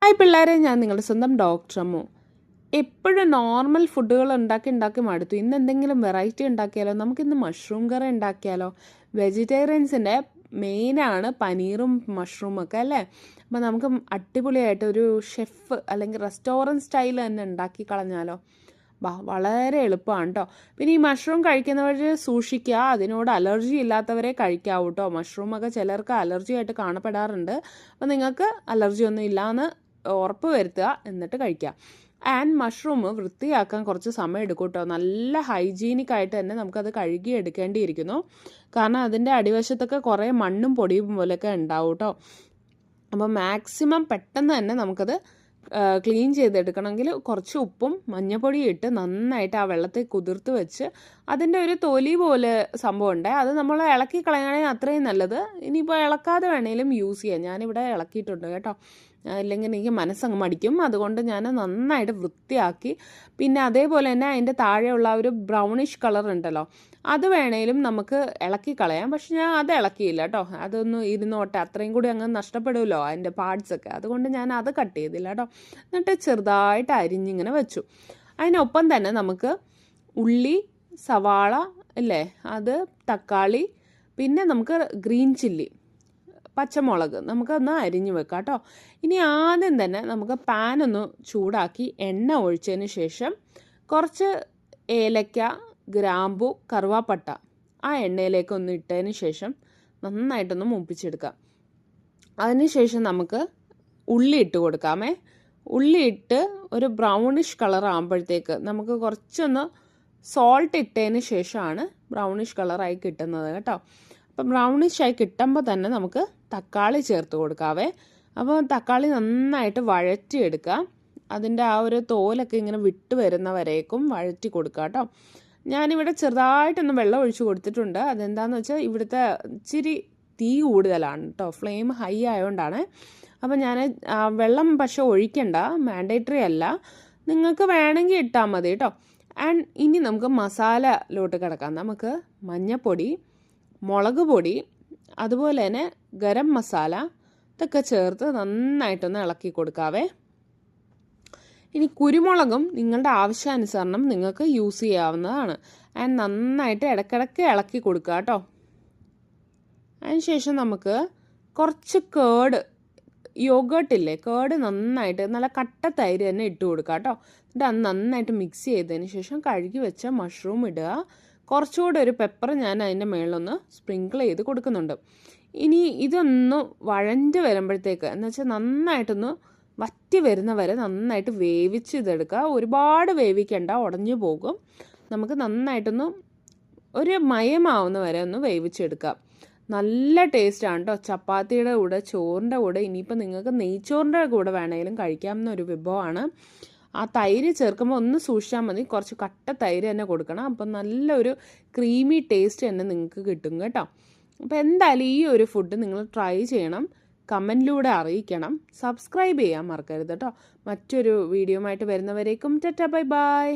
Hi പിള്ളേരെ, ഞാൻ നിങ്ങളുടെ സ്വന്തം ഡോക്ടർ അമ്മു. എപ്പോഴും നോർമൽ ഫുഡുകൾ ഉണ്ടാക്കി മടുത്തു. ഇന്ന് എന്തെങ്കിലും വെറൈറ്റി ഉണ്ടാക്കിയാലോ? നമുക്കിന്ന് മഷ്റൂം കറി ഉണ്ടാക്കിയാലോ? വെജിറ്റേറിയൻസിൻ്റെ മെയിനാണ് പനീറും മഷ്റൂമൊക്കെ അല്ലേ? അപ്പോൾ നമുക്ക് അടിപൊളിയായിട്ട് ഒരു ഷെഫ് അല്ലെങ്കിൽ റെസ്റ്റോറൻറ്റ് സ്റ്റൈൽ തന്നെ ഉണ്ടാക്കി കളഞ്ഞാലോ? വളരെ എളുപ്പമാണ് കേട്ടോ. പിന്നെ ഈ മഷ്റൂം കഴിക്കുന്നവർ സൂക്ഷിക്കുക, അതിനോട് അലർജി ഇല്ലാത്തവരെ കഴിക്കാവൂ കേട്ടോ. മഷ്റൂമൊക്കെ ചിലർക്ക് അലർജി ആയിട്ട് കാണപ്പെടാറുണ്ട്. അപ്പോൾ നിങ്ങൾക്ക് അലർജി ഒന്നും ഇല്ലയെന്ന് ഉറപ്പ് വരുത്തുക, എന്നിട്ട് കഴിക്കുക. ആൻഡ് മഷ്റൂം വൃത്തിയാക്കാൻ കുറച്ച് സമയം എടുക്കും കേട്ടോ. നല്ല ഹൈജീനിക് ആയിട്ട് തന്നെ നമുക്കത് കഴുകി എടുക്കേണ്ടിയിരിക്കുന്നു. കാരണം അതിൻ്റെ അടിവശത്തൊക്കെ കുറേ മണ്ണും പൊടിയും പോലെയൊക്കെ ഉണ്ടാവും കേട്ടോ. അപ്പോൾ മാക്സിമം പെട്ടെന്ന് തന്നെ നമുക്കത് ക്ലീൻ ചെയ്തെടുക്കണമെങ്കിൽ കുറച്ച് ഉപ്പും മഞ്ഞപ്പൊടിയും ഇട്ട് നന്നായിട്ട് ആ വെള്ളത്തിൽ കുതിർത്ത് വെച്ച് അതിൻ്റെ ഒരു തൊലി പോലെ സംഭവം ഉണ്ട്, അത് നമ്മൾ ഇളക്കി കളയുകയാണെങ്കിൽ അത്രയും നല്ലത്. ഇനിയിപ്പോൾ ഇളക്കാതെ വേണേലും യൂസ് ചെയ്യാം. ഞാനിവിടെ ഇളക്കിയിട്ടുണ്ട് കേട്ടോ, ഇല്ലെങ്കിൽ എനിക്ക് മനസ്സങ്ങ് മടിക്കും. അതുകൊണ്ട് ഞാൻ നന്നായിട്ട് വൃത്തിയാക്കി. പിന്നെ അതേപോലെ തന്നെ അതിൻ്റെ താഴെയുള്ള ഒരു ബ്രൗണിഷ് കളർ ഉണ്ടല്ലോ, അത് വേണേലും നമുക്ക് ഇളക്കി കളയാം. പക്ഷെ ഞാൻ അത് ഇളക്കിയില്ല കേട്ടോ. അതൊന്ന് ഇരുന്നോട്ടെ, അത്രയും കൂടി അങ്ങ് നഷ്ടപ്പെടുമല്ലോ അതിൻ്റെ പാർട്സൊക്കെ. അതുകൊണ്ട് ഞാൻ അത് കട്ട് ചെയ്തില്ല കേട്ടോ. എന്നിട്ട് ചെറുതായിട്ട് അരിഞ്ഞിങ്ങനെ വെച്ചു. അതിനൊപ്പം തന്നെ നമുക്ക് ഉള്ളി, സവാള അല്ലേ, അത് തക്കാളി, പിന്നെ നമുക്ക് ഗ്രീൻ ചില്ലി, പച്ചമുളക് നമുക്കൊന്ന് അരിഞ്ഞു വെക്കാം കേട്ടോ. ഇനി ആദ്യം തന്നെ നമുക്ക് പാനൊന്ന് ചൂടാക്കി എണ്ണ ഒഴിച്ചതിന് ശേഷം കുറച്ച് ഏലക്ക, ഗ്രാമ്പു, കറുവാപ്പട്ട ആ എണ്ണയിലേക്ക് ഒന്ന് ഇട്ടതിന് ശേഷം നന്നായിട്ടൊന്ന് മൂപ്പിച്ചെടുക്കാം. അതിനുശേഷം നമുക്ക് ഉള്ളി ഇട്ട് കൊടുക്കാമേ. ഉള്ളി ഇട്ട് ഒരു ബ്രൗണിഷ് കളർ ആകുമ്പോഴത്തേക്ക് നമുക്ക് കുറച്ചൊന്ന് സോൾട്ട് ഇട്ടതിന് ശേഷമാണ് ബ്രൗണിഷ് കളറായി കിട്ടുന്നത് കേട്ടോ. അപ്പം ബ്രൗണിഷായി കിട്ടുമ്പോൾ തന്നെ നമുക്ക് തക്കാളി ചേർത്ത് കൊടുക്കാവേ. അപ്പോൾ തക്കാളി നന്നായിട്ട് വഴറ്റിയെടുക്കാം. അതിൻ്റെ ആ ഒരു തോലൊക്കെ ഇങ്ങനെ വിട്ട് വരുന്നവരേക്കും വഴറ്റി കൊടുക്കുക കേട്ടോ. ഞാനിവിടെ ചെറുതായിട്ടൊന്ന് വെള്ളം ഒഴിച്ച് കൊടുത്തിട്ടുണ്ട്. അതെന്താണെന്ന് വെച്ചാൽ ഇവിടുത്തെ ഇച്ചിരി തീ കൂടുതലാണ് കേട്ടോ, ഫ്ലെയിം ഹൈ ആയതുകൊണ്ടാണ്. അപ്പോൾ ഞാൻ വെള്ളം പക്ഷെ ഒഴിക്കണ്ട, മാൻഡേറ്ററി അല്ല, നിങ്ങൾക്ക് വേണമെങ്കിൽ ഇട്ടാൽ മതി കേട്ടോ. ആൻഡ് ഇനി നമുക്ക് മസാലയിലോട്ട് കിടക്കാം. നമുക്ക് മഞ്ഞൾപ്പൊടി, മുളക് പൊടി, അതുപോലെ തന്നെ ഗരം മസാല ഇതൊക്കെ ചേർത്ത് നന്നായിട്ടൊന്ന് ഇളക്കി കൊടുക്കാവേ. ഇനി കുരുമുളകും നിങ്ങളുടെ ആവശ്യാനുസരണം നിങ്ങൾക്ക് യൂസ് ചെയ്യാവുന്നതാണ്. ആൻഡ് നന്നായിട്ട് ഇടയ്ക്കിടയ്ക്ക് ഇളക്കി കൊടുക്കുക കേട്ടോ. അതിനുശേഷം നമുക്ക് കുറച്ച് യോഗേർട്ടില്ലേ, കേട് നന്നായിട്ട് നല്ല കട്ട തൈര് തന്നെ ഇട്ട് കൊടുക്കുക കേട്ടോ. എന്നിട്ട് അത് നന്നായിട്ട് മിക്സ് ചെയ്തതിന് ശേഷം കഴുകി വെച്ച മഷ്റൂം ഇടുക. കുറച്ചുകൂടെ ഒരു പെപ്പർ ഞാൻ അതിൻ്റെ മുകളിലൊന്ന് സ്പ്രിങ്കിൾ ചെയ്ത് കൊടുക്കുന്നുണ്ട്. ഇനി ഇതൊന്ന് വഴണ്ട് വരുമ്പോഴത്തേക്ക് എന്ന് വെച്ചാൽ നന്നായിട്ടൊന്ന് വറ്റി വരുന്ന വരെ നന്നായിട്ട് വേവിച്ച് ഇതെടുക്കുക. ഒരുപാട് വേവിക്കേണ്ട, ഉടഞ്ഞു പോകും. നമുക്ക് നന്നായിട്ടൊന്ന് ഒരു മയമാവുന്ന വരെ ഒന്ന് വേവിച്ചെടുക്കാം. നല്ല ടേസ്റ്റാണ് കേട്ടോ. ചപ്പാത്തിയുടെ കൂടെ, ചോറിൻ്റെ കൂടെ, ഇനിയിപ്പോൾ നിങ്ങൾക്ക് നെയ്ച്ചോറിൻ്റെ കൂടെ വേണമെങ്കിലും കഴിക്കാവുന്ന ഒരു വിഭവമാണ്. ആ തൈര് ചേർക്കുമ്പോൾ ഒന്ന് സൂക്ഷിച്ചാൽ മതി, കുറച്ച് കട്ട തൈര് തന്നെ കൊടുക്കണം. അപ്പം നല്ലൊരു ക്രീമി ടേസ്റ്റ് തന്നെ നിങ്ങൾക്ക് കിട്ടും കേട്ടോ. അപ്പോൾ എന്തായാലും ഈ ഒരു ഫുഡ് നിങ്ങൾ ട്രൈ ചെയ്യണം, കമൻറ്റിലൂടെ അറിയിക്കണം. സബ്സ്ക്രൈബ് ചെയ്യാൻ മറക്കരുത് കേട്ടോ. മറ്റൊരു വീഡിയോ ആയിട്ട് വരുന്നവരേക്കും ടാറ്റാ ബൈ ബൈ.